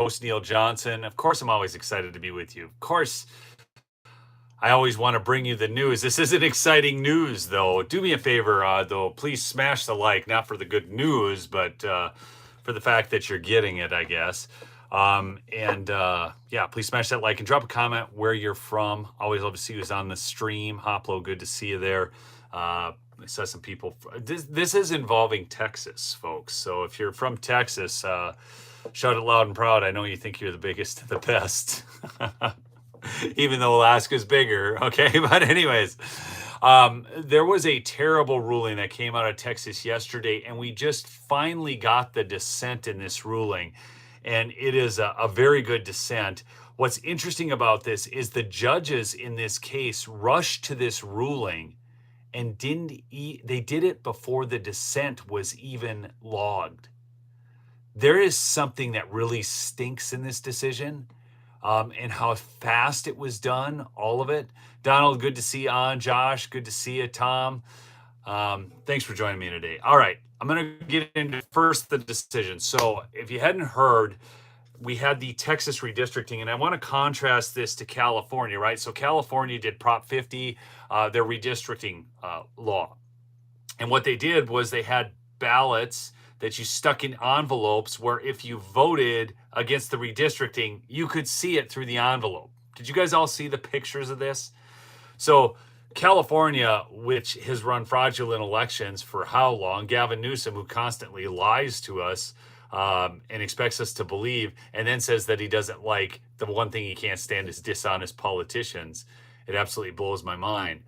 host, Neil Johnson. Of course, I'm always excited to be with you. Of course, I always want to bring you the news. This isn't exciting news, though. Do me a favor, though. Please smash the like, not for the good news, but for the fact that you're getting it, I guess. Yeah, please smash that like and drop a comment where you're from. Always love to see who's on the stream. Hoplo, good to see you there. I saw some people. This is involving Texas, folks. So if you're from Texas, shout it loud and proud. I know you think you're the biggest, the best. Even though Alaska's bigger, okay? But anyways, there was a terrible ruling that came out of Texas yesterday, and we just finally got the dissent in this ruling, and it is a very good dissent. What's interesting about this is the judges in this case rushed to this ruling and they did it before the dissent was even logged. There is something that really stinks in this decision. And how fast it was done, all of it. Donald, good to see you on. Josh, good to see you. Tom, thanks for joining me today. All right, I'm going to get into first the decision. So if you hadn't heard, we had the Texas redistricting, and I want to contrast this to California, right? So California did Prop 50, their redistricting law. And what they did was they had ballots that you stuck in envelopes where if you voted against the redistricting, you could see it through the envelope. Did you guys all see the pictures of this? So California, which has run fraudulent elections for how long? Gavin Newsom, who constantly lies to us and expects us to believe, and then says that he doesn't like, the one thing he can't stand is dishonest politicians. It absolutely blows my mind.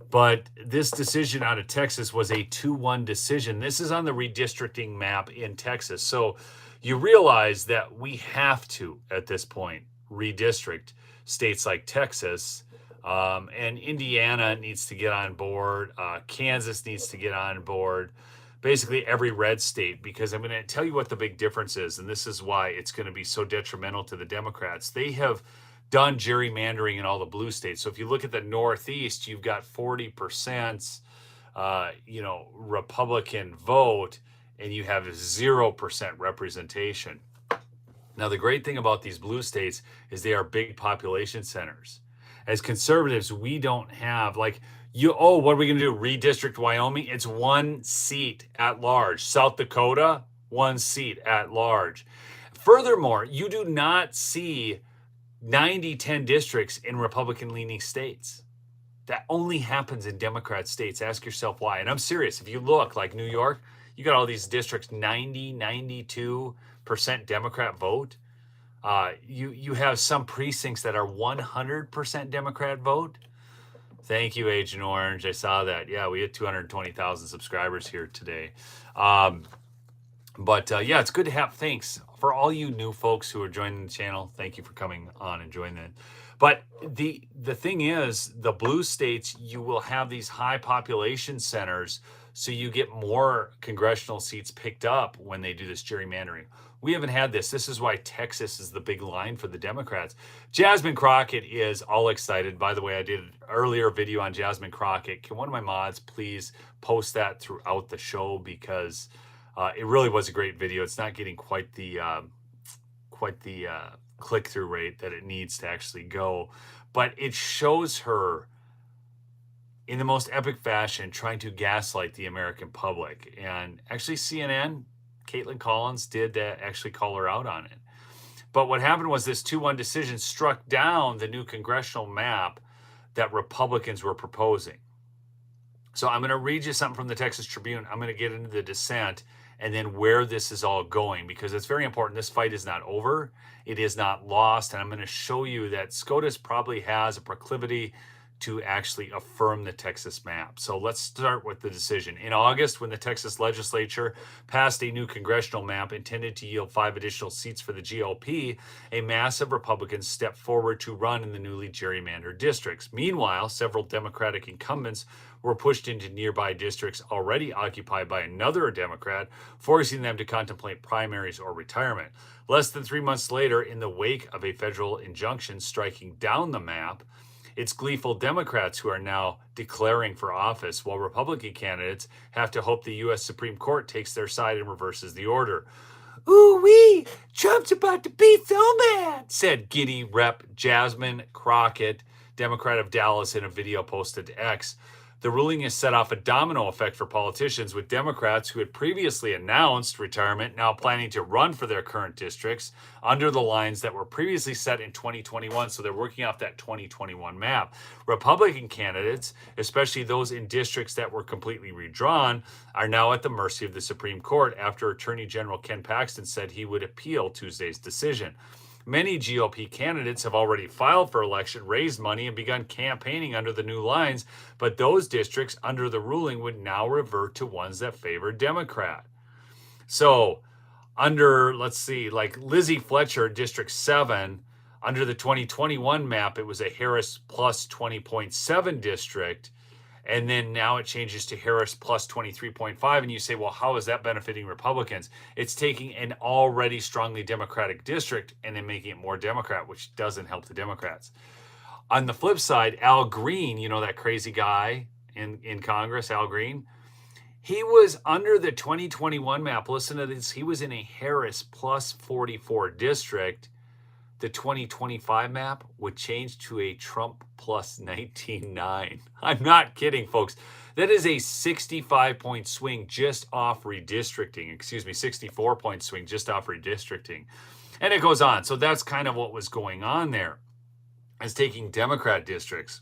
But this decision out of Texas was a 2-1 decision. This is on the redistricting map in Texas. So you realize that we have to, at this point, redistrict states like Texas, and Indiana needs to get on board. Kansas needs to get on board. Basically every red state, because I'm going to tell you what the big difference is, and this is why it's going to be so detrimental to the Democrats. They have done gerrymandering in all the blue states. So if you look at the Northeast, you've got 40%, Republican vote, and you have 0% representation. Now, the great thing about these blue states is they are big population centers. As conservatives, we don't have what are we going to do? Redistrict Wyoming? It's 1 seat at large. South Dakota, 1 seat at large. Furthermore, you do not see 90-10 districts in Republican-leaning states. That only happens in Democrat states. Ask yourself why. And I'm serious. If you look like New York, you got all these districts, 92% Democrat vote. You have some precincts that are 100% Democrat vote. Thank you, Agent Orange. I saw that. Yeah, we had 220,000 subscribers here today. Yeah, it's good to have. Thanks for all you new folks who are joining the channel. Thank you for coming on and joining it. But the thing is, the blue states, you will have these high population centers, so you get more congressional seats picked up when they do this gerrymandering. We haven't had this. This is why Texas is the big line for the Democrats. Jasmine Crockett is all excited. By the way, I did an earlier video on Jasmine Crockett. Can one of my mods please post that throughout the show, because it really was a great video. It's not getting quite the click-through rate that it needs to actually go, but it shows her in the most epic fashion trying to gaslight the American public. And actually CNN, Caitlin Collins did actually call her out on it. But what happened was this 2-1 decision struck down the new congressional map that Republicans were proposing. So I'm going to read you something from the Texas Tribune. I'm going to get into the dissent and then where this is all going, because it's very important. This fight is not over. It is not lost. And I'm going to show you that SCOTUS probably has a proclivity to actually affirm the Texas map. So let's start with the decision. In August, when the Texas legislature passed a new congressional map intended to yield 5 additional seats for the GOP, a mass of Republicans stepped forward to run in the newly gerrymandered districts. Meanwhile, several Democratic incumbents were pushed into nearby districts already occupied by another Democrat, forcing them to contemplate primaries or retirement. Less than 3 months later, in the wake of a federal injunction striking down the map, it's gleeful Democrats who are now declaring for office, while Republican candidates have to hope the U.S. Supreme Court takes their side and reverses the order. Ooh-wee, Trump's about to be so mad, said giddy Rep. Jasmine Crockett, Democrat of Dallas, in a video posted to X. The ruling has set off a domino effect for politicians, with Democrats who had previously announced retirement now planning to run for their current districts under the lines that were previously set in 2021. So they're working off that 2021 map. Republican candidates, especially those in districts that were completely redrawn, are now at the mercy of the Supreme Court after Attorney General Ken Paxton said he would appeal Tuesday's decision. Many GOP candidates have already filed for election, raised money, and begun campaigning under the new lines, but those districts under the ruling would now revert to ones that favor Democrat. So under, let's see, like Lizzie Fletcher, District 7, under the 2021 map, it was a Harris plus 20.7 district. And then now it changes to Harris plus 23.5. And you say, well, how is that benefiting Republicans? It's taking an already strongly Democratic district and then making it more Democrat, which doesn't help the Democrats. On the flip side, Al Green, you know, that crazy guy in Congress, Al Green, he was under the 2021 map. Listen to this. He was in a Harris plus 44 district. The 2025 map would change to a Trump plus 19.9. I'm not kidding, folks. That is a 65-point swing just off redistricting. 64-point swing just off redistricting. And it goes on. So that's kind of what was going on there. Is taking Democrat districts,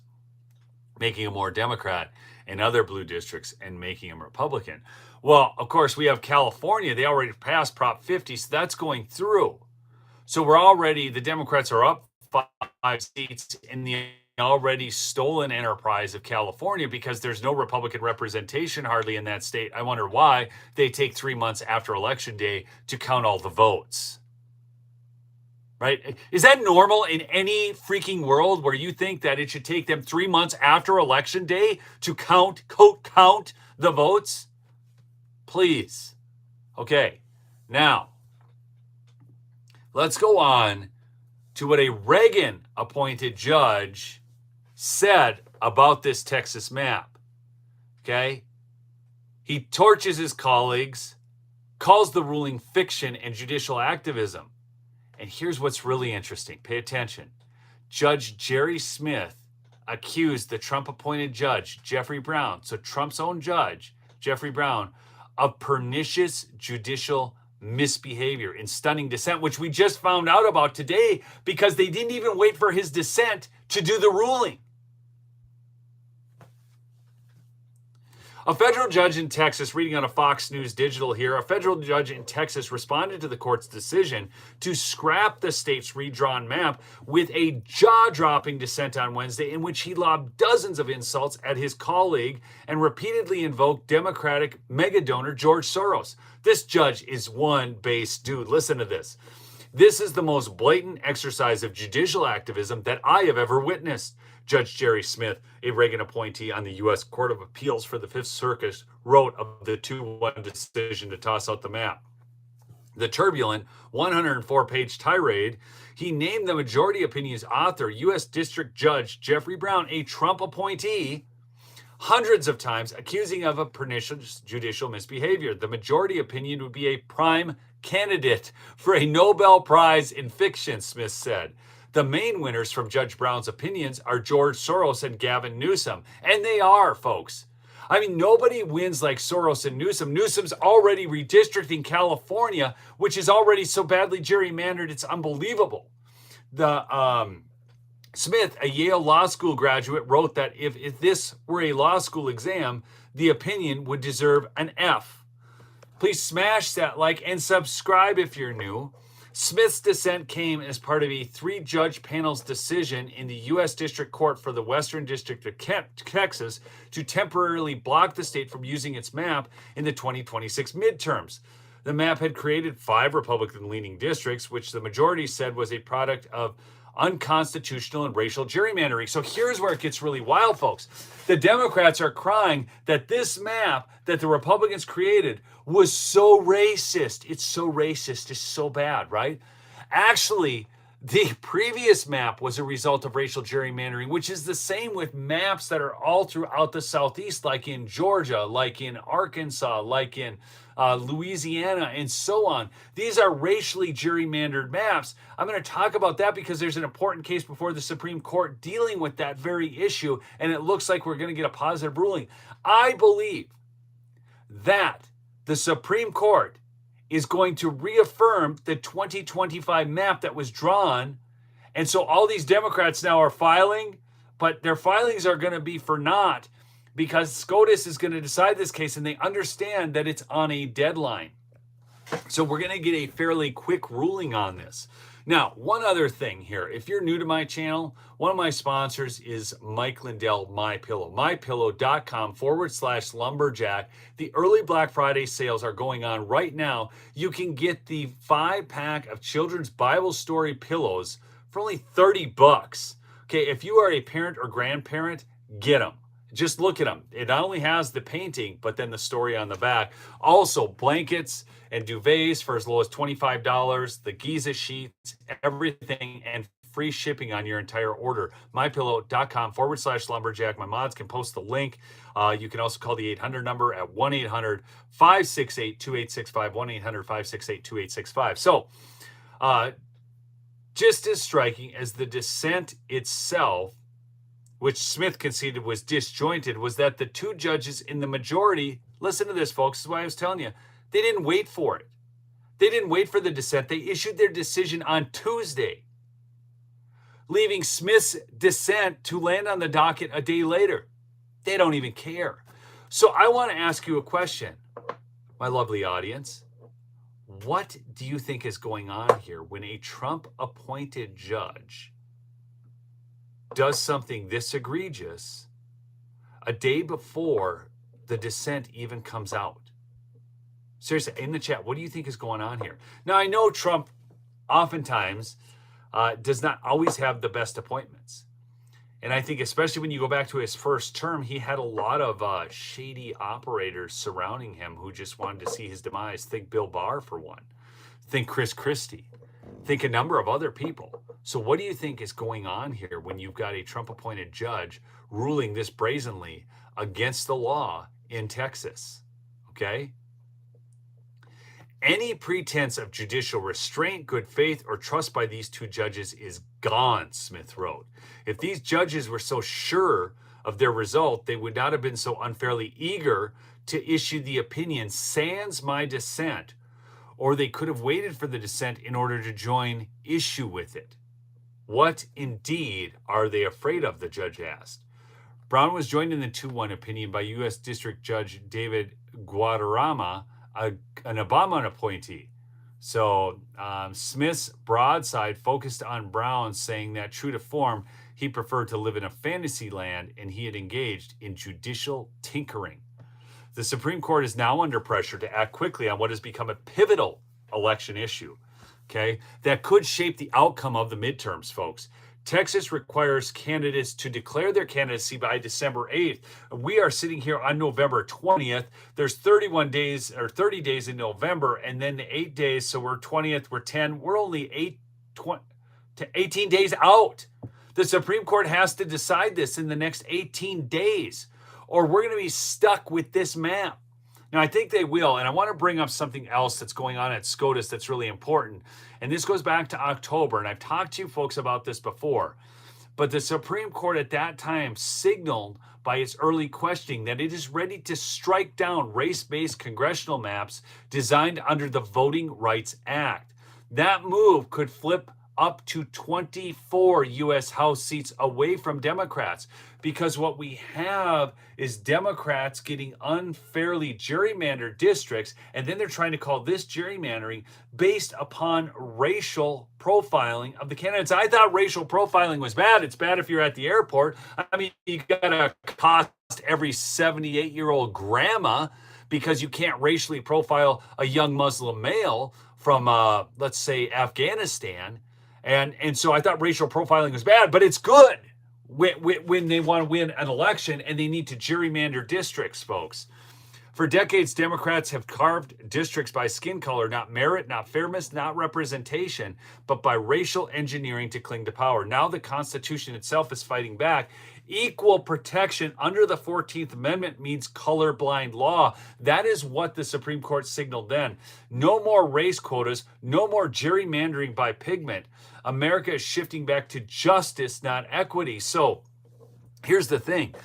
making them more Democrat, and other blue districts and making them Republican. Well, of course, we have California. They already passed Prop 50, so that's going through. So the Democrats are up 5 seats in the already stolen enterprise of California because there's no Republican representation hardly in that state. I wonder why they take 3 months after Election Day to count all the votes. Right? Is that normal in any freaking world where you think that it should take them 3 months after Election Day to count the votes? Please. Okay. Now, let's go on to what a Reagan-appointed judge said about this Texas map, okay? He torches his colleagues, calls the ruling fiction and judicial activism. And here's what's really interesting. Pay attention. Judge Jerry Smith accused the Trump-appointed judge, Jeffrey Brown, so Trump's own judge, Jeffrey Brown, of pernicious judicial misbehavior in stunning dissent, which we just found out about today because they didn't even wait for his dissent to do the ruling. A federal judge in Texas, reading on a Fox News Digital here, a federal judge in Texas responded to the court's decision to scrap the state's redrawn map with a jaw-dropping dissent on Wednesday in which he lobbed dozens of insults at his colleague and repeatedly invoked Democratic megadonor George Soros. This judge is one base dude. Listen to this. This is the most blatant exercise of judicial activism that I have ever witnessed. Judge Jerry Smith, a Reagan appointee on the U.S. Court of Appeals for the Fifth Circuit, wrote of the 2-1 decision to toss out the map. The turbulent 104-page tirade, he named the majority opinion's author, U.S. District Judge Jeffrey Brown, a Trump appointee, hundreds of times, accusing of a pernicious judicial misbehavior. The majority opinion would be a prime candidate for a Nobel Prize in fiction, Smith said. The main winners from Judge Brown's opinions are George Soros and Gavin Newsom. And they are, folks. I mean, nobody wins like Soros and Newsom. Newsom's already redistricting California, which is already so badly gerrymandered, it's unbelievable. Smith, a Yale Law School graduate, wrote that if this were a law school exam, the opinion would deserve an F. Please smash that like and subscribe if you're new. Smith's dissent came as part of a 3-judge panel's decision in the U.S. District Court for the Western District of Texas to temporarily block the state from using its map in the 2026 midterms. The map had created 5 Republican-leaning districts, which the majority said was a product of unconstitutional and racial gerrymandering. So here's where it gets really wild, folks. The Democrats are crying that this map that the Republicans created was so racist. It's so racist. It's so bad, right? Actually, The previous map was a result of racial gerrymandering, which is the same with maps that are all throughout the Southeast, like in Georgia, like in Arkansas, like in Louisiana, and so on. These are racially gerrymandered maps. I'm going to talk about that because there's an important case before the Supreme Court dealing with that very issue, and it looks like we're going to get a positive ruling. I believe that the Supreme Court is going to reaffirm the 2025 map that was drawn. And so all these Democrats now are filing, but their filings are going to be for naught because SCOTUS is going to decide this case and they understand that it's on a deadline. So we're going to get a fairly quick ruling on this. Now, one other thing here. If you're new to my channel, one of my sponsors is Mike Lindell, MyPillow. MyPillow.com/lumberjack. The early Black Friday sales are going on right now. You can get the 5-pack of children's Bible story pillows for only $30. Okay, if you are a parent or grandparent, get them. Just look at them. It not only has the painting, but then the story on the back. Also, blankets and duvets for as low as $25. The Giza sheets, everything, and free shipping on your entire order. MyPillow.com/lumberjack. My mods can post the link. You can also call the 800 number at 1-800-568-2865. 1-800-568-2865. So, just as striking as the dissent itself, which Smith conceded was disjointed, was that the two judges in the majority, listen to this, folks, this is why I was telling you, they didn't wait for it. They didn't wait for the dissent. They issued their decision on Tuesday, leaving Smith's dissent to land on the docket a day later. They don't even care. So I want to ask you a question, my lovely audience. What do you think is going on here when a Trump-appointed judge does something this egregious a day before the dissent even comes out? Seriously, in the chat, what do you think is going on here? Now, I know Trump oftentimes does not always have the best appointments. And I think especially when you go back to his first term, he had a lot of shady operators surrounding him who just wanted to see his demise. Think Bill Barr, for one. Think Chris Christie. Think a number of other people. So what do you think is going on here when you've got a Trump-appointed judge ruling this brazenly against the law in Texas? Okay? Any pretense of judicial restraint, good faith, or trust by these two judges is gone, Smith wrote. If these judges were so sure of their result, they would not have been so unfairly eager to issue the opinion sans my dissent, or they could have waited for the dissent in order to join issue with it. What indeed are they afraid of, the judge asked. Brown was joined in the 2-1 opinion by U.S. District Judge David Guadarrama, an Obama appointee. So Smith's broadside focused on Brown, saying that true to form, he preferred to live in a fantasy land and he had engaged in judicial tinkering. The Supreme Court is now under pressure to act quickly on what has become a pivotal election issue, okay, that could shape the outcome of the midterms, folks. Texas requires candidates to declare their candidacy by December 8th. We are sitting here on November 20th. There's 31 days or 30 days in November, and then 8 days. So we're 20th, we're 10. We're only 18 days out. The Supreme Court has to decide this in the next 18 days, or we're going to be stuck with this map. Now, I think they will, and I want to bring up something else that's going on at SCOTUS that's really important. And this goes back to October, and I've talked to you folks about this before. But the Supreme Court at that time signaled by its early questioning that it is ready to strike down race-based congressional maps designed under the Voting Rights Act. That move could flip up to 24 U.S. House seats away from Democrats, because what we have is Democrats getting unfairly gerrymandered districts, and then they're trying to call this gerrymandering based upon racial profiling of the candidates. I thought racial profiling was bad. It's bad if you're at the airport. I mean, you got to cost every 78-year-old grandma because you can't racially profile a young Muslim male from, let's say, Afghanistan. And so I thought racial profiling was bad, but it's good when they want to win an election and they need to gerrymander districts, folks. For decades, Democrats have carved districts by skin color, not merit, not fairness, not representation, but by racial engineering to cling to power. Now the Constitution itself is fighting back. Equal protection under the 14th Amendment means colorblind law. That is what the Supreme Court signaled then. No more race quotas, no more gerrymandering by pigment. America is shifting back to justice, not equity. So here's the thing.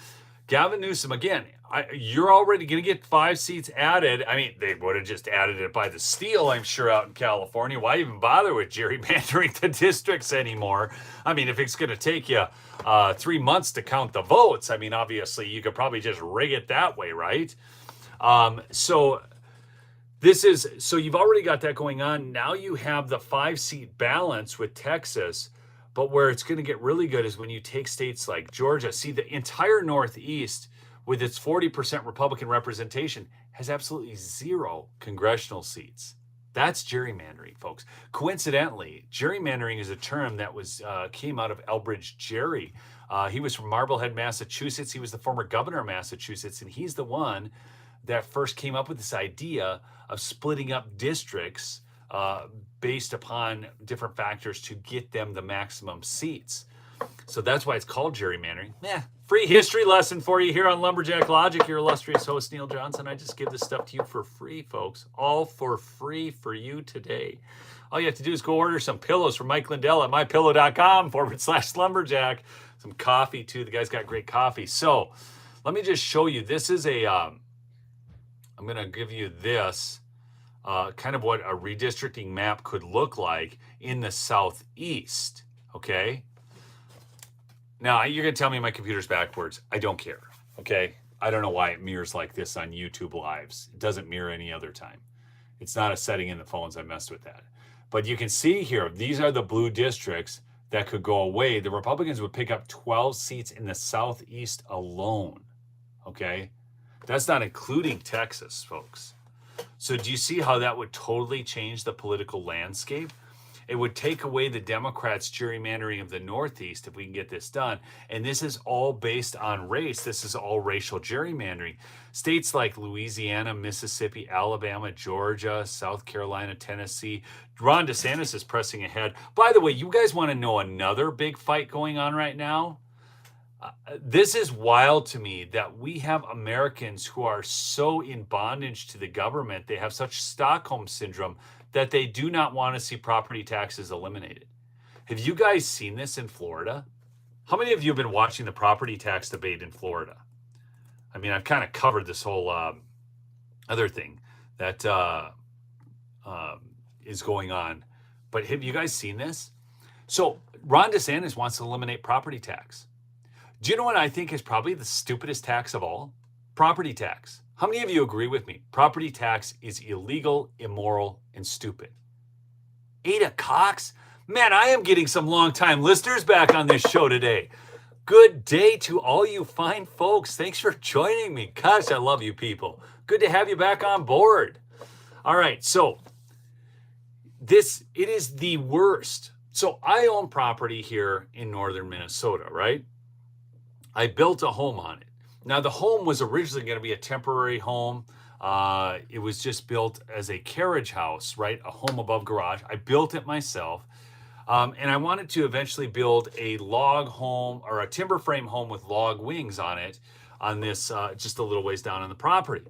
Gavin Newsom, again, you're already going to get 5 seats added. I mean, they would have just added it by the steal, I'm sure, out in California. Why even bother with gerrymandering the districts anymore? I mean, if it's going to take you 3 months to count the votes, I mean, obviously, you could probably just rig it that way, right? So you've already got that going on. Now you have the 5-seat balance with Texas. But where it's going to get really good is when you take states like Georgia. See, the entire Northeast, with its 40% Republican representation, has absolutely 0 congressional seats. That's gerrymandering, folks. Coincidentally, gerrymandering is a term that came out of Elbridge Gerry. He was from Marblehead, Massachusetts. He was the former governor of Massachusetts, and he's the one that first came up with this idea of splitting up districts based upon different factors to get them the maximum seats. So that's why it's called gerrymandering. Free history lesson for you here on Lumberjack Logic. Your illustrious host, Neil Johnson. I just give this stuff to you for free, folks. All for free for you today. All you have to do is go order some pillows from Mike Lindell at mypillow.com/lumberjack. Some coffee, too. The guy's got great coffee. So let me just show you. This is I'm going to give you this. Kind of what a redistricting map could look like in the Southeast, okay? Now, you're going to tell me my computer's backwards. I don't care, okay? I don't know why it mirrors like this on YouTube Lives. It doesn't mirror any other time. It's not a setting in the phones. I messed with that. But you can see here, these are the blue districts that could go away. The Republicans would pick up 12 seats in the Southeast alone, okay? That's not including Texas, folks. So do you see how that would totally change the political landscape? It would take away the Democrats' gerrymandering of the Northeast if we can get this done. And this is all based on race. This is all racial gerrymandering. States like Louisiana, Mississippi, Alabama, Georgia, South Carolina, Tennessee. Ron DeSantis is pressing ahead. By the way, you guys want to know another big fight going on right now? This is wild to me that we have Americans who are so in bondage to the government. They have such Stockholm syndrome that they do not want to see property taxes eliminated. Have you guys seen this in Florida? How many of you have been watching the property tax debate in Florida? I mean, I've kind of covered this whole other thing that is going on. But have you guys seen this? So Ron DeSantis wants to eliminate property tax. Do you know what I think is probably the stupidest tax of all? Property tax. How many of you agree with me? Property tax is illegal, immoral, and stupid. Ada Cox? Man, I am getting some long-time listeners back on this show today. Good day to all you fine folks. Thanks for joining me. Gosh, I love you people. Good to have you back on board. All right, so it is the worst. So I own property here in northern Minnesota, right? I built a home on it. Now, the home was originally going to be a temporary home. It was just built as a carriage house, right? A home above garage. I built it myself. And I wanted to eventually build a log home or a timber frame home with log wings on it on this just a little ways down on the property.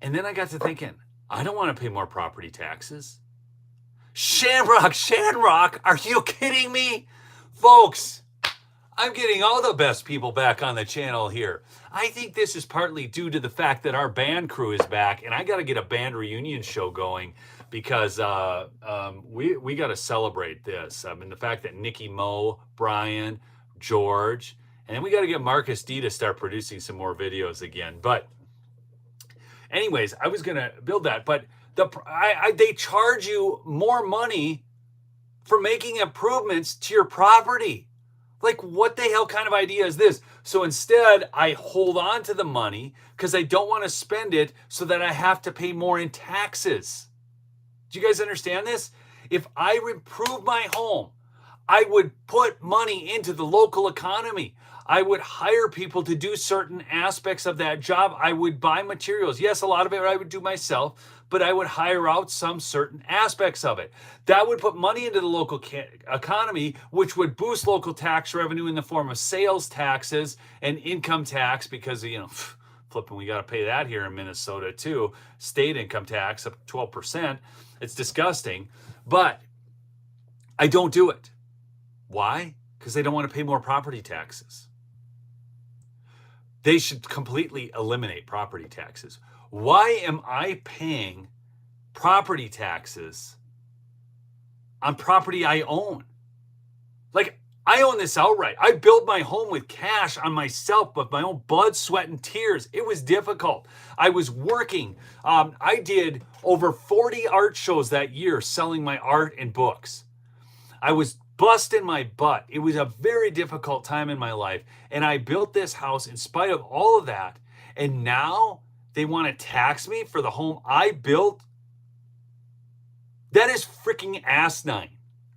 And then I got to thinking, I don't want to pay more property taxes. Shamrock, are you kidding me? Folks, I'm getting all the best people back on the channel here. I think this is partly due to the fact that our band crew is back, and I got to get a band reunion show going because we got to celebrate this. And the fact that Nikki Moe, Brian, George, and then we got to get Marcus D to start producing some more videos again. But anyways, I was going to build that, but they charge you more money for making improvements to your property. Like, what the hell kind of idea is this? So instead, I hold on to the money because I don't want to spend it so that I have to pay more in taxes. Do you guys understand this? If I improve my home, I would put money into the local economy. I would hire people to do certain aspects of that job. I would buy materials. Yes, a lot of it I would do myself, but I would hire out some certain aspects of it. That would put money into the local economy, which would boost local tax revenue in the form of sales taxes and income tax, because, flipping, we got to pay that here in Minnesota too. State income tax up 12%. It's disgusting, but I don't do it. Why? Because they don't want to pay more property taxes. They should completely eliminate property taxes. Why am I paying property taxes on property I own? Like, I own this outright. I built my home with cash on myself, with my own blood, sweat, and tears. It was difficult. I was working. I did over 40 art shows that year selling my art and books. I was busting my butt. It was a very difficult time in my life. And I built this house in spite of all of that. And now they want to tax me for the home I built? That is freaking asinine.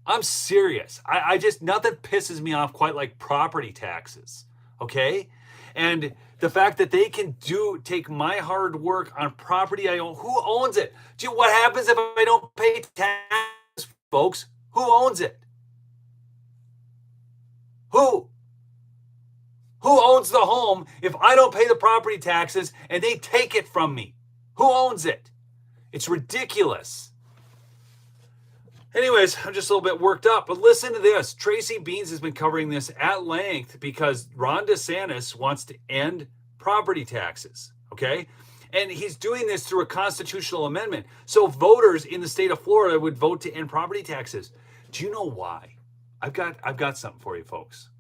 I'm serious. I just, nothing pisses me off quite like property taxes. Okay? And the fact that they can take my hard work on property I own. Who owns it? Gee, what happens if I don't pay taxes, folks? Who owns it? Who? Who owns the home if I don't pay the property taxes and they take it from me? Who owns it? It's ridiculous. Anyways, I'm just a little bit worked up, but listen to this. Tracy Beans has been covering this at length because Ron DeSantis wants to end property taxes, okay? And he's doing this through a constitutional amendment. So voters in the state of Florida would vote to end property taxes. Do you know why? I've got something for you, folks.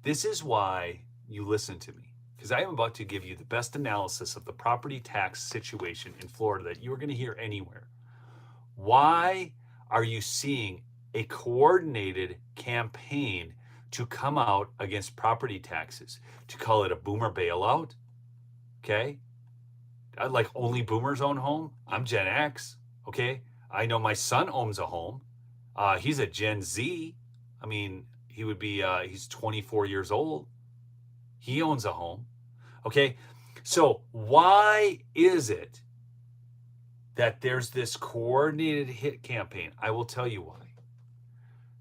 This is why you listen to me, because I am about to give you the best analysis of the property tax situation in Florida that you're going to hear anywhere. Why are you seeing a coordinated campaign to come out against property taxes, to call it a boomer bailout? Okay? Like only boomers own home? I'm Gen X, okay? I know my son owns a home. He's a Gen Z. I mean, he would be, he's 24 years old. He owns a home, okay? So why is it that there's this coordinated hit campaign? I will tell you why.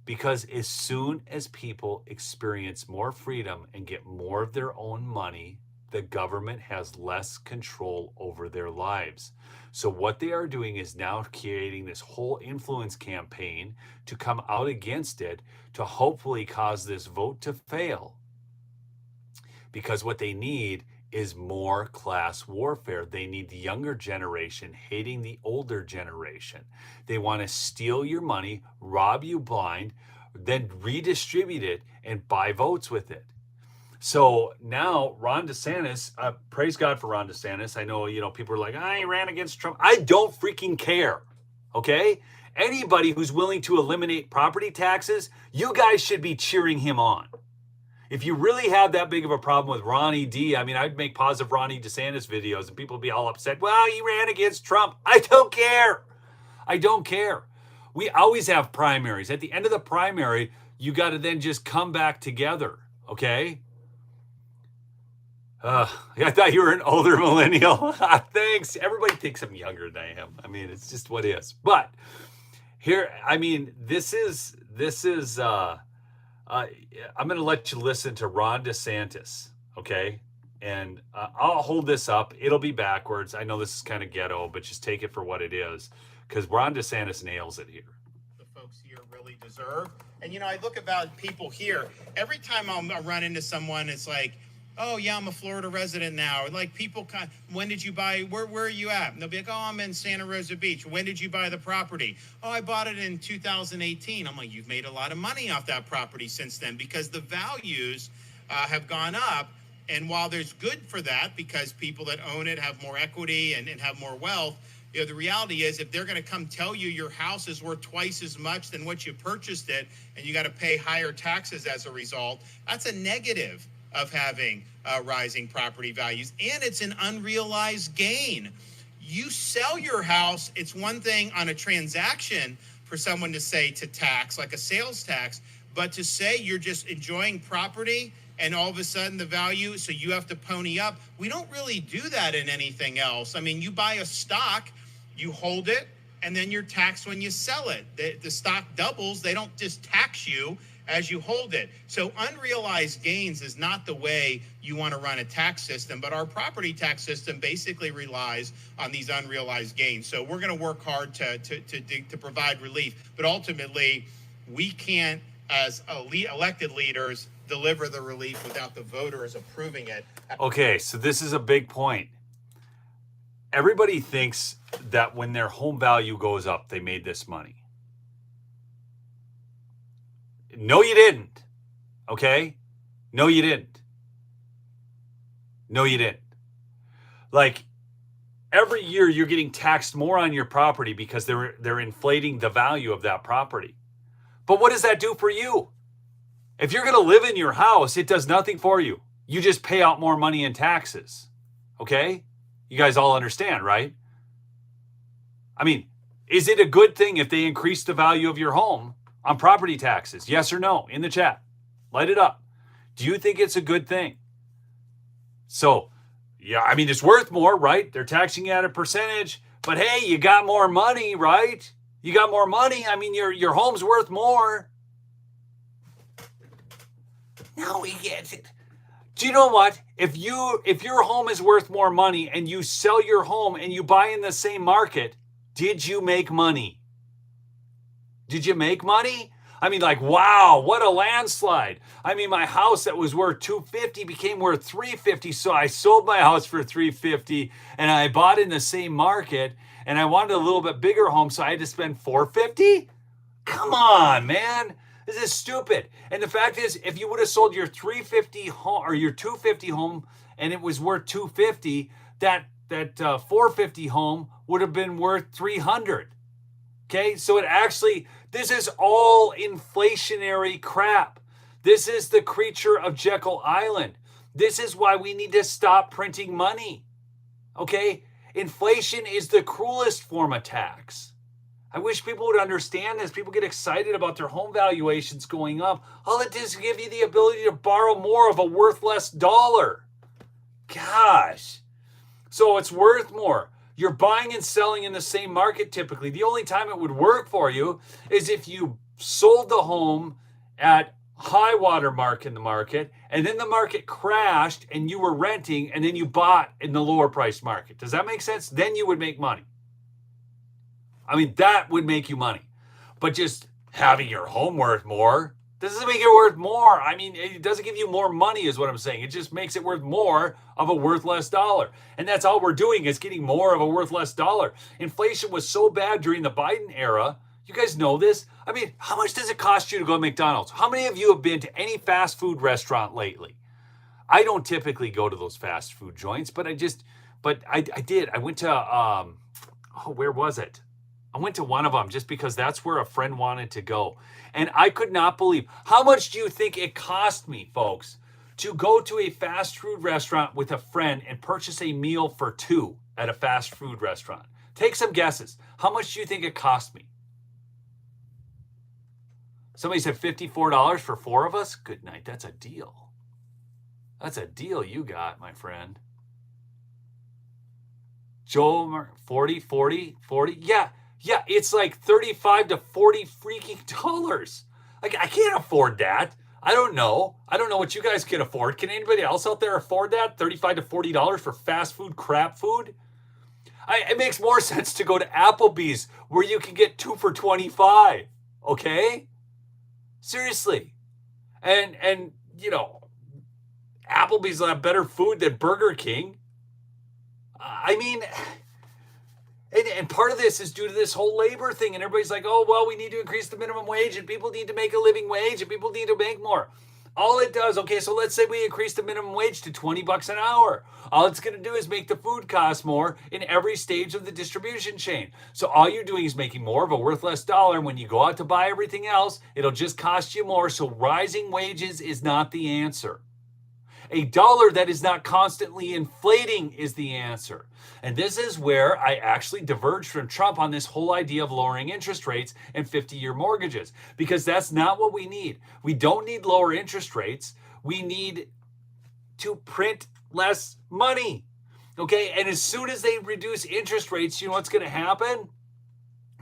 Because as soon as people experience more freedom and get more of their own money, the government has less control over their lives. So what they are doing is now creating this whole influence campaign to come out against it, to hopefully cause this vote to fail. Because what they need is more class warfare. They need the younger generation hating the older generation. They want to steal your money, rob you blind, then redistribute it and buy votes with it. So now Ron DeSantis, praise God for Ron DeSantis. I know, people are like, he ran against Trump. I don't freaking care, okay? Anybody who's willing to eliminate property taxes, you guys should be cheering him on. If you really have that big of a problem with Ronnie D, I mean, I'd make positive Ronnie DeSantis videos and people would be all upset. Well, he ran against Trump. I don't care. I don't care. We always have primaries. At the end of the primary, you got to then just come back together, okay? I thought you were an older millennial. Thanks. Everybody thinks I'm younger than I am. I mean, it's just what is. But here, I mean, this is I'm going to let you listen to Ron DeSantis, okay? And I'll hold this up. It'll be backwards. I know this is kind of ghetto, but just take it for what it is, because Ron DeSantis nails it here. The folks here really deserve. And, I look about people here. Every time I run into someone, it's like, oh, yeah, I'm a Florida resident now. Like, people, when did you buy, where are you at? And they'll be like, oh, I'm in Santa Rosa Beach. When did you buy the property? Oh, I bought it in 2018. I'm like, you've made a lot of money off that property since then, because the values have gone up. And while there's good for that, because people that own it have more equity and have more wealth, the reality is, if they're going to come tell you your house is worth twice as much than what you purchased it, and you got to pay higher taxes as a result, that's a negative of having rising property values, and it's an unrealized gain. You sell your house, it's one thing on a transaction for someone to say to tax, like a sales tax, but to say you're just enjoying property and all of a sudden the value, so you have to pony up. We don't really do that in anything else. I mean, you buy a stock, you hold it, and then you're taxed when you sell it. The stock doubles. They don't just tax you as you hold it. So unrealized gains is not the way you want to run a tax system, but our property tax system basically relies on these unrealized gains. So we're going to work hard to provide relief, but ultimately we can't, as elected leaders, deliver the relief without the voters approving it. Okay, so this is a big point. Everybody thinks that when their home value goes up, they made this money. No, you didn't. Okay? No, you didn't. No, you didn't. Like, every year you're getting taxed more on your property because they're inflating the value of that property. But what does that do for you? If you're going to live in your house, it does nothing for you. You just pay out more money in taxes. Okay? You guys all understand, right? I mean, is it a good thing if they increase the value of your home on property taxes? Yes or no? In the chat. Light it up. Do you think it's a good thing? So, yeah, I mean, it's worth more, right? They're taxing you at a percentage, but hey, you got more money, right? You got more money. I mean, your home's worth more. No, we get it. Do you know what? If your home is worth more money and you sell your home and you buy in the same market, did you make money? Did you make money? I mean, like, wow, what a landslide. I mean, my house that was worth $250 became worth $350. So I sold my house for $350 and I bought in the same market and I wanted a little bit bigger home. So I had to spend $450. Come on, man. This is stupid. And the fact is, if you would have sold your $350 home or your $250 home and it was worth $250, that $450 home would have been worth $300. Okay, so it actually, this is all inflationary crap. This is the creature of Jekyll Island. This is why we need to stop printing money. Okay, inflation is the cruelest form of tax. I wish people would understand this. People get excited about their home valuations going up. All it does is give you the ability to borrow more of a worthless dollar. Gosh. So it's worth more. You're buying and selling in the same market typically. The only time it would work for you is if you sold the home at high water mark in the market, and then the market crashed and you were renting, and then you bought in the lower price market. Does that make sense? Then you would make money. I mean, that would make you money. But just having your home worth more doesn't make it worth more. I mean, it doesn't give you more money is what I'm saying. It just makes it worth more of a worthless dollar. And that's all we're doing is getting more of a worthless dollar. Inflation was so bad during the Biden era. You guys know this. I mean, how much does it cost you to go to McDonald's? How many of you have been to any fast food restaurant lately? I don't typically go to those fast food joints, but I did. I went to, where was it? I went to one of them just because that's where a friend wanted to go. And I could not believe, how much do you think it cost me, folks, to go to a fast food restaurant with a friend and purchase a meal for two at a fast food restaurant? Take some guesses. How much do you think it cost me? Somebody said $54 for four of us? Good night. That's a deal. That's a deal you got, my friend. Joe, 40. Yeah, it's like 35 to 40 freaking dollars. Like, I can't afford that. I don't know what you guys can afford. Can anybody else out there afford that? $35 to $40 for fast food, crap food? It makes more sense to go to Applebee's where you can get 2 for $25. Okay? Seriously. And you know, Applebee's will have better food than Burger King. I mean, and part of this is due to this whole labor thing. And everybody's like, oh, well, we need to increase the minimum wage and people need to make a living wage and people need to make more. All it does, okay, so let's say we increase the minimum wage to $20 an hour. All it's going to do is make the food cost more in every stage of the distribution chain. So all you're doing is making more of a worthless dollar. And when you go out to buy everything else, it'll just cost you more. So rising wages is not the answer. A dollar that is not constantly inflating is the answer. And this is where I actually diverged from Trump on this whole idea of lowering interest rates and 50-year mortgages, because that's not what we need. We don't need lower interest rates. We need to print less money. Okay, and as soon as they reduce interest rates, you know what's going to happen?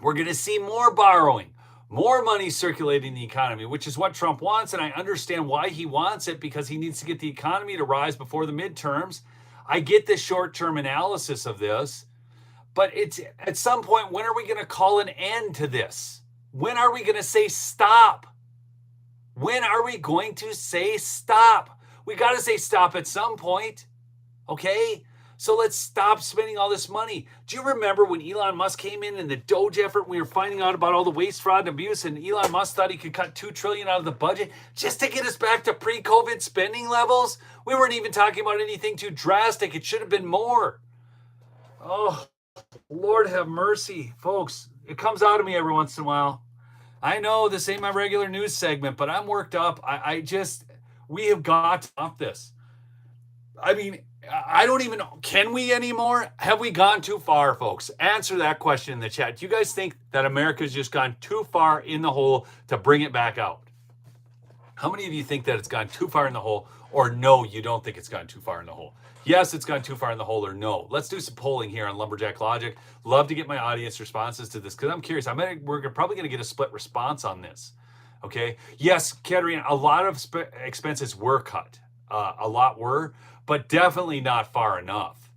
We're going to see more borrowing, more money circulating in the economy, which is what Trump wants. And I understand why he wants it, because he needs to get the economy to rise before the midterms. I get the short-term analysis of this, but it's at some point, when are we going to call an end to this? When are we going to say stop? When are we going to say stop? We got to say stop at some point. Okay? So let's stop spending all this money. Do you remember when Elon Musk came in the Doge effort, we were finding out about all the waste, fraud, and abuse, and Elon Musk thought he could cut $2 trillion out of the budget just to get us back to pre-COVID spending levels? We weren't even talking about anything too drastic. It should have been more. Oh, Lord have mercy, folks. It comes out of me every once in a while. I know this ain't my regular news segment, but I'm worked up. We have got to stop this. I mean, I don't even know. Can we anymore? Have we gone too far, folks? Answer that question in the chat. Do you guys think that America's just gone too far in the hole to bring it back out? How many of you think that it's gone too far in the hole, or no, you don't think it's gone too far in the hole? Yes, it's gone too far in the hole, or no. Let's do some polling here on Lumberjack Logic. Love to get my audience responses to this, because I'm curious. We're probably going to get a split response on this. Okay. Yes, Katerina, a lot of expenses were cut. A lot were, but definitely not far enough.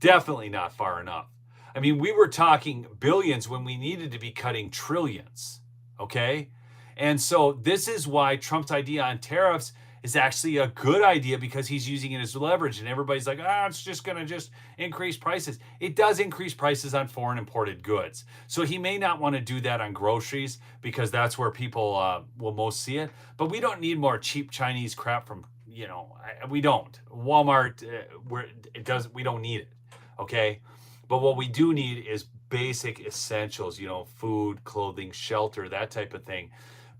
Definitely not far enough. I mean, we were talking billions when we needed to be cutting trillions. Okay. And so this is why Trump's idea on tariffs is actually a good idea, because he's using it as leverage, and everybody's like, it's just going to just increase prices. It does increase prices on foreign imported goods. So he may not want to do that on groceries, because that's where people will most see it. But we don't need more cheap Chinese crap from, we don't. Walmart, we don't need it. Okay. But what we do need is basic essentials, food, clothing, shelter, that type of thing.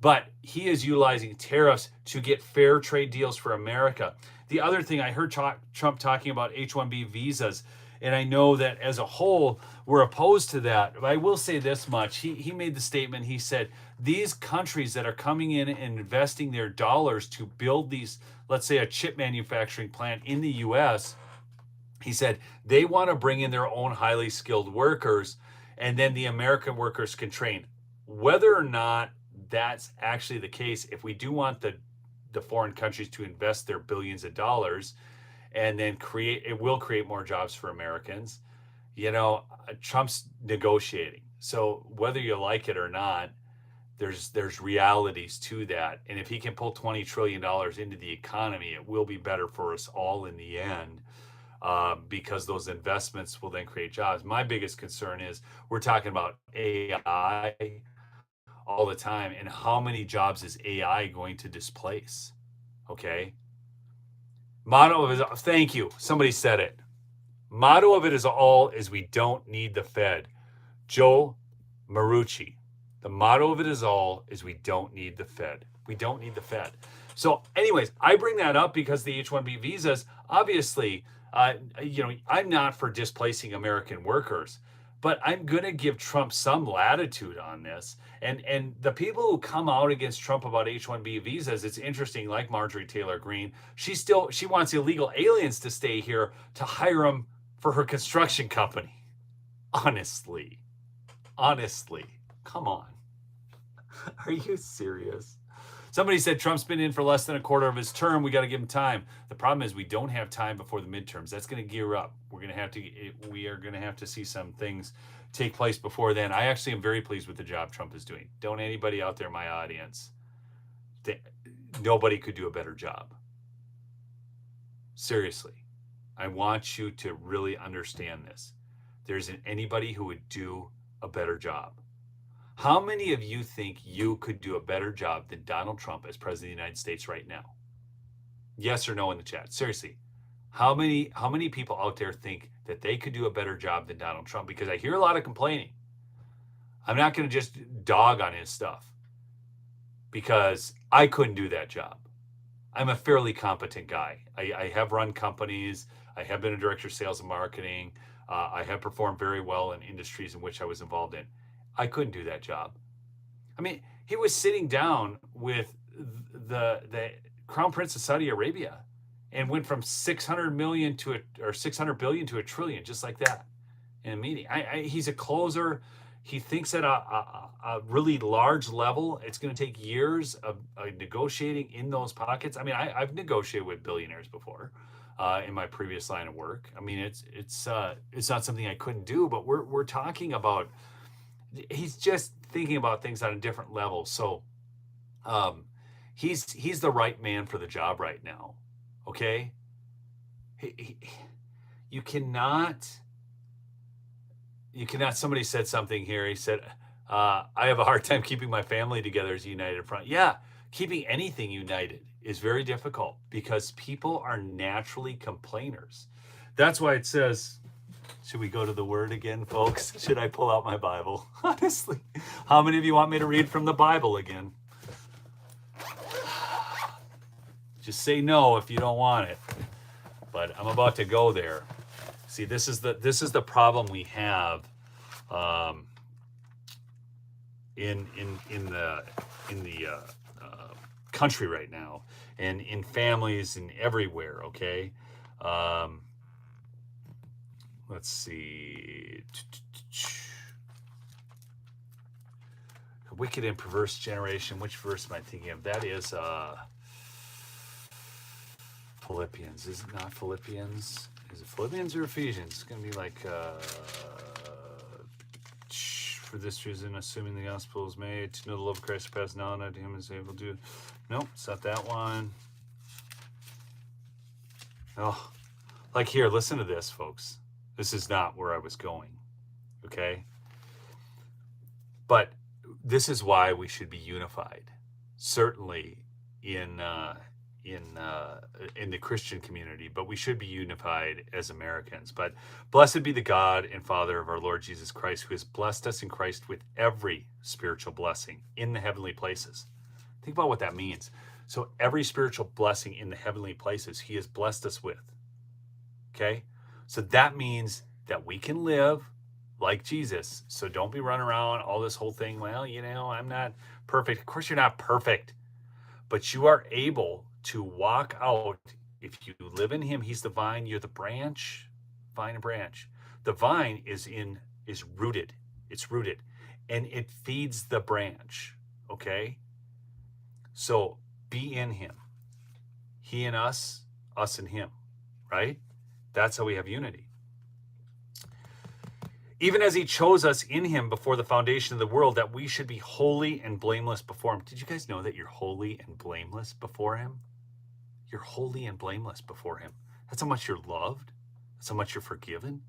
But he is utilizing tariffs to get fair trade deals for America. The other thing, I heard Trump talking about H-1B visas, and I know that as a whole, we're opposed to that. But I will say this much. He made the statement, he said, these countries that are coming in and investing their dollars to build these, let's say a chip manufacturing plant in the U.S., he said they want to bring in their own highly skilled workers, and then the American workers can train. Whether or not that's actually the case, if we do want the foreign countries to invest their billions of dollars and then it will create more jobs for Americans. Trump's negotiating. So whether you like it or not, there's realities to that. And if he can pull $20 trillion into the economy, it will be better for us all in the end, because those investments will then create jobs. My biggest concern is we're talking about AI all the time, and how many jobs is AI going to displace? Okay. Motto of it, thank you. Somebody said it. Motto of it is we don't need the Fed. Joe Marucci. The motto of it is we don't need the Fed. We don't need the Fed. So anyways, I bring that up because the H-1B visas, obviously, I'm not for displacing American workers, but I'm going to give Trump some latitude on this. And the people who come out against Trump about H-1B visas, it's interesting, like Marjorie Taylor Greene, she wants illegal aliens to stay here to hire them for her construction company. Honestly, come on. Are you serious? Somebody said Trump's been in for less than a quarter of his term. We got to give him time. The problem is we don't have time before the midterms. That's going to gear up. We are going to have to see some things take place before then. I actually am very pleased with the job Trump is doing. Don't anybody out there in my audience, nobody could do a better job. Seriously, I want you to really understand this. There isn't anybody who would do a better job. How many of you think you could do a better job than Donald Trump as president of the United States right now? Yes or no in the chat. Seriously, how many people out there think that they could do a better job than Donald Trump? Because I hear a lot of complaining. I'm not going to just dog on his stuff, because I couldn't do that job. I'm a fairly competent guy. I have run companies. I have been a director of sales and marketing. I have performed very well in industries in which I was involved in. I couldn't do that job. I mean, he was sitting down with the Crown Prince of Saudi Arabia, and went from 600 million to or 600 billion to $1 trillion, just like that, in a meeting. He's a closer. He thinks at a really large level. It's going to take years of negotiating in those pockets. I mean, I've negotiated with billionaires before in my previous line of work. I mean, it's not something I couldn't do, but we're talking about. He's just thinking about things on a different level. So, he's the right man for the job right now. Okay, you cannot. Somebody said something here. He said, I have a hard time keeping my family together as a united front. Yeah, keeping anything united is very difficult because people are naturally complainers. That's why it says, should we go to the word again, folks? Should I pull out my Bible? Honestly, how many of you want me to read from the Bible again? Just say no if you don't want it. But I'm about to go there. See, this is the problem we have in the country right now, and in families and everywhere. Okay, let's see. A wicked and perverse generation. Which verse am I thinking of? That is Philippians. Is it not Philippians? Is it Philippians or Ephesians? It's going to be like, for this reason, assuming the gospel is made, to know the love of Christ surpasses knowledge, to him is able to. Nope, it's not that one. Oh, like here, listen to this, folks. This is not where I was going, okay? But this is why we should be unified, certainly in the Christian community, but we should be unified as Americans. But blessed be the God and Father of our Lord Jesus Christ, who has blessed us in Christ with every spiritual blessing in the heavenly places. Think about what that means. So every spiritual blessing in the heavenly places, he has blessed us with. Okay? So that means that we can live like Jesus. So don't be running around all this whole thing. Well, I'm not perfect. Of course you're not perfect, but you are able to walk out. If you live in him, he's the vine, you're the branch. Vine and branch. The vine is rooted. It's rooted and it feeds the branch. Okay? So be in him. He in us, us in him, right? That's how we have unity. Even as he chose us in him before the foundation of the world, that we should be holy and blameless before him. Did you guys know that you're holy and blameless before him? You're holy and blameless before him. That's how much you're loved. That's how much you're forgiven.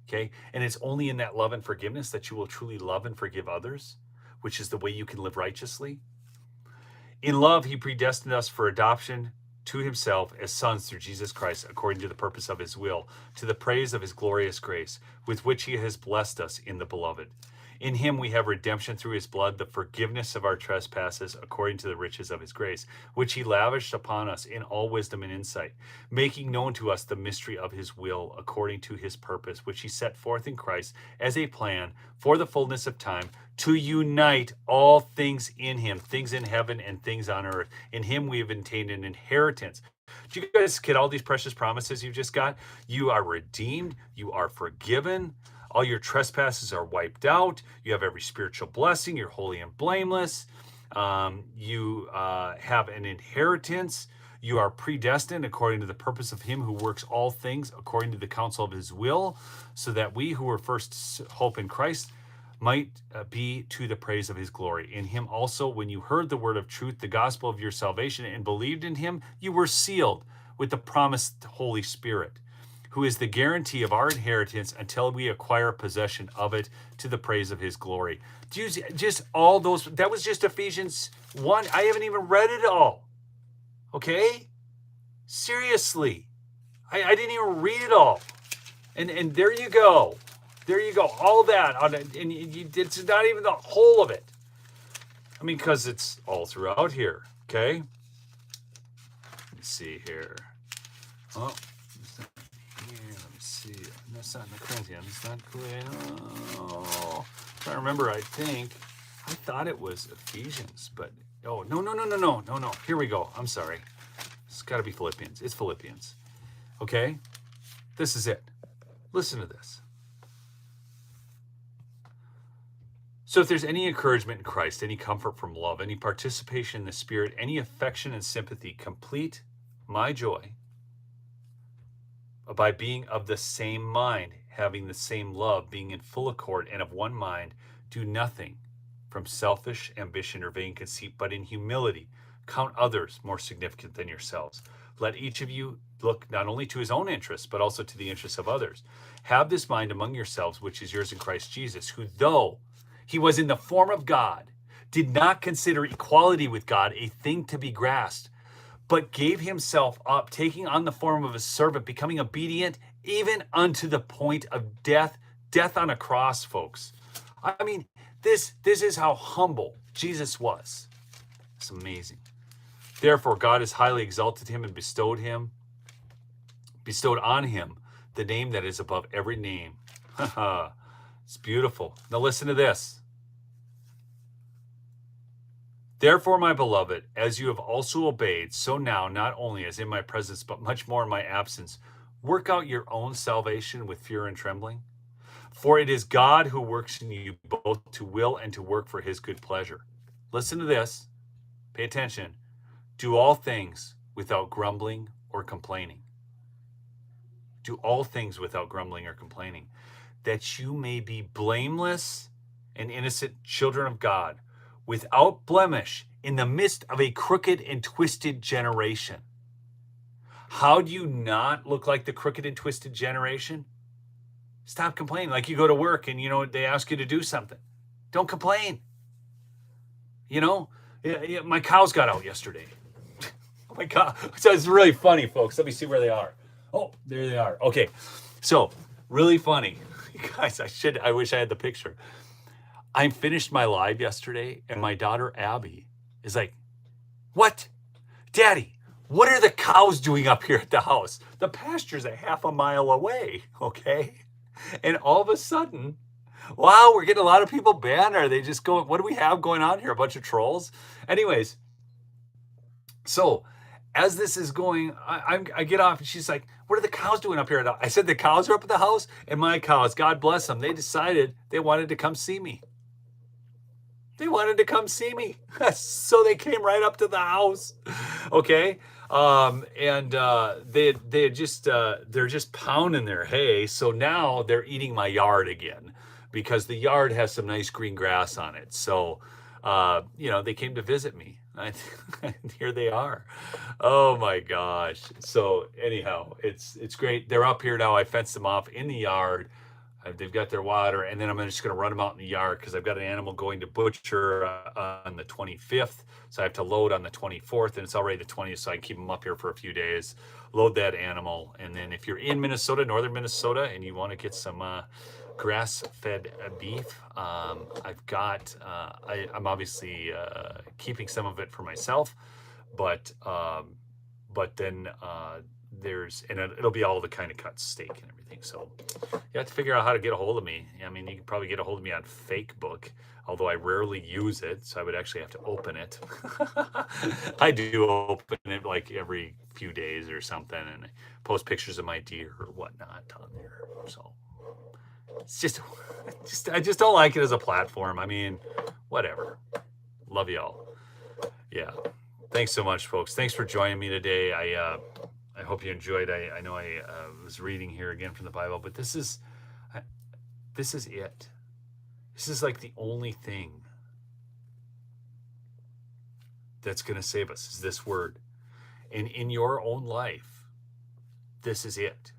Okay? And it's only in that love and forgiveness that you will truly love and forgive others, which is the way you can live righteously. In love, he predestined us for adoption to himself as sons through Jesus Christ, according to the purpose of his will, to the praise of his glorious grace, with which he has blessed us in the beloved. In him we have redemption through his blood, the forgiveness of our trespasses, according to the riches of his grace, which he lavished upon us in all wisdom and insight, making known to us the mystery of his will, according to his purpose, which he set forth in Christ as a plan for the fullness of time, to unite all things in him, things in heaven and things on earth. In him we have obtained an inheritance. Do you guys get all these precious promises you just got? You are redeemed. You are forgiven. All your trespasses are wiped out. You have every spiritual blessing. You're holy and blameless. You have an inheritance. You are predestined according to the purpose of him who works all things according to the counsel of his will, so that we who were first hope in Christ might be to the praise of his glory. In him also, when you heard the word of truth, the gospel of your salvation, and believed in him, you were sealed with the promised Holy Spirit, who is the guarantee of our inheritance until we acquire possession of it, to the praise of his glory. Just all those, that was just Ephesians 1. I haven't even read it all. Okay? Seriously. I didn't even read it all. And there you go. There you go. All that. And it's not even the whole of it. I mean, because it's all throughout here. Okay? Let's see here. Oh. Let me see. That's not in the Corinthians. It's not clear. Oh. I'm trying to remember, I thought it was Ephesians, but no. Here we go. I'm sorry. got to be Philippians. It's Philippians. Okay? This is it. Listen to this. So if there's any encouragement in Christ, any comfort from love, any participation in the Spirit, any affection and sympathy, complete my joy by being of the same mind, having the same love, being in full accord and of one mind. Do nothing from selfish ambition or vain conceit, but in humility count others more significant than yourselves. Let each of you look not only to his own interests, but also to the interests of others. Have this mind among yourselves, which is yours in Christ Jesus, who, though he was in the form of God, did not consider equality with God a thing to be grasped, but gave himself up, taking on the form of a servant, becoming obedient even unto the point of death, death on a cross, folks. I mean, this is how humble Jesus was. It's amazing. Therefore, God has highly exalted him and bestowed on him the name that is above every name. It's beautiful. Now listen to this. Therefore, my beloved, as you have also obeyed, so now, not only as in my presence, but much more in my absence, work out your own salvation with fear and trembling. For it is God who works in you both to will and to work for his good pleasure. Listen to this. Pay attention. Do all things without grumbling or complaining. Do all things without grumbling or complaining, that you may be blameless and innocent children of God, without blemish, in the midst of a crooked and twisted generation. How do you not look like the crooked and twisted generation? Stop complaining. Like you go to work and, they ask you to do something. Don't complain. My cows got out yesterday. Oh my God. So it's really funny, folks. Let me see where they are. Oh, there they are. Okay. So really funny. You guys, I wish I had the picture. I finished my live yesterday and my daughter Abby is like, "What? Daddy, what are the cows doing up here at the house? The pasture's a half a mile away." Okay. And all of a sudden, wow, we're getting a lot of people banned. Are they just going, what do we have going on here? A bunch of trolls? Anyways, so as this is going, I get off and she's like, "What are the cows doing up here?" I said, "The cows are up at the house." And my cows, God bless them, they decided they wanted to come see me. They wanted to come see me. So they came right up to the house. Okay. They're just pounding their hay. So now they're eating my yard again because the yard has some nice green grass on it. So, they came to visit me. And here they are. Oh my gosh. So anyhow, it's great. They're up here now. I fenced them off in the yard. They've got their water, and then I'm just going to run them out in the yard because I've got an animal going to butcher on the 25th. So I have to load on the 24th, and it's already the 20th, so I can keep them up here for a few days, load that animal. And then if you're in Minnesota, northern Minnesota, and you want to get some grass-fed beef, I've got, I'm obviously keeping some of it for myself, but then it'll be all the kind of cut steak and everything. So you have to figure out how to get a hold of me. I mean, you can probably get a hold of me on Facebook, although I rarely use it. So I would actually have to open it. I do open it like every few days or something, and I post pictures of my deer or whatnot on there. So it's I just don't like it as a platform. I mean, whatever. Love y'all. Yeah. Thanks so much, folks. Thanks for joining me today. I hope you enjoyed. I know I was reading here again from the Bible, but this is it. This is like the only thing that's going to save us is this word. And in your own life, this is it.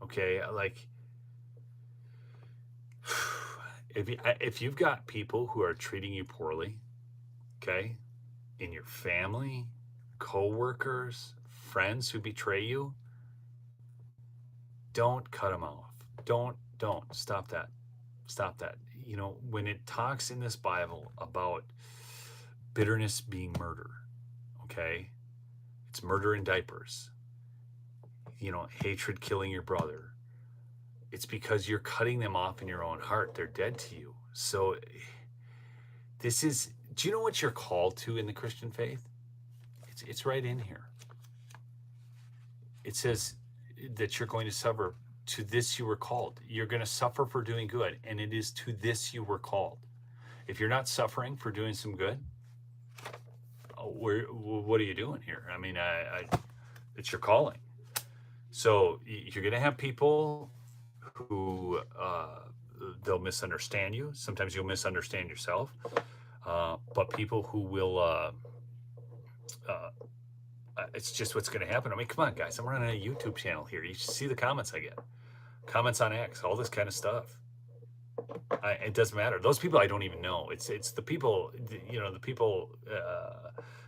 Okay? Like, if you've got people who are treating you poorly, okay, in your family, co-workers, friends who betray you, don't cut them off. Don't stop that. When it talks in this Bible about bitterness being murder, okay, it's murder in diapers, hatred killing your brother, it's because you're cutting them off in your own heart. They're dead to you. So do you know what you're called to in the Christian faith? It's right in here. it says that you're going to suffer. To this you were called. You're going to suffer for doing good, and it is to this you were called. If you're not suffering for doing some good, what are you doing here? I mean, it's your calling. So you're going to have people who they'll misunderstand you. Sometimes you'll misunderstand yourself. But people who will, it's just what's going to happen. I mean, come on, guys. I'm running a YouTube channel here. You should see the comments I get. Comments on X, all this kind of stuff. It doesn't matter. Those people I don't even know. It's the people, the people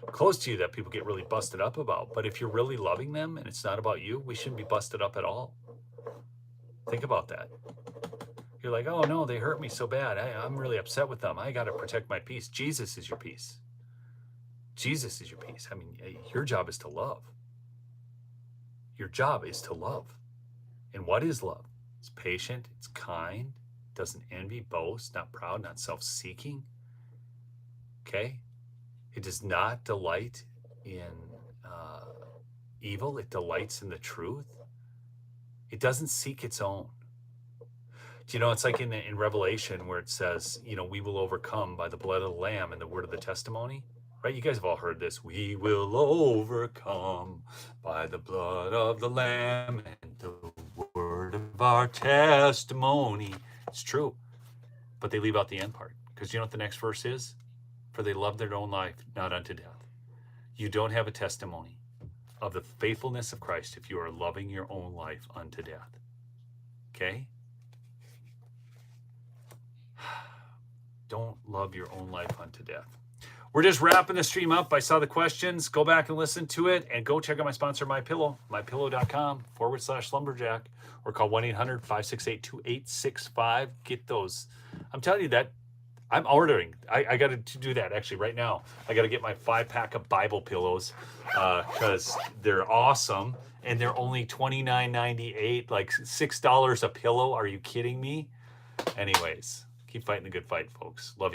close to you that people get really busted up about. But if you're really loving them and it's not about you, we shouldn't be busted up at all. Think about that. You're like, oh no, they hurt me so bad. I'm really upset with them. I got to protect my peace. Jesus is your peace. Jesus is your peace. I mean, your job is to love. Your job is to love. And what is love? It's patient, it's kind, doesn't envy, boast, not proud, not self-seeking. Okay? It does not delight in evil. It delights in the truth. It doesn't seek its own. It's like in Revelation where it says, we will overcome by the blood of the Lamb and the word of the testimony. Right? You guys have all heard this. We will overcome by the blood of the Lamb and the word of our testimony. It's true. But they leave out the end part. Because you know what the next verse is? For they love their own life, not unto death. You don't have a testimony of the faithfulness of Christ if you are loving your own life unto death. Okay? Don't love your own life unto death. We're just wrapping the stream up. I saw the questions. Go back and listen to it. And go check out my sponsor, MyPillow, mypillow.com/lumberjack. Or call 1-800-568-2865. Get those. I'm telling you that I'm ordering. I got to do that actually right now. I got to get my 5-pack of Bible pillows because they're awesome. And they're only $29.98, like $6 a pillow. Are you kidding me? Anyways, keep fighting the good fight, folks. Love you.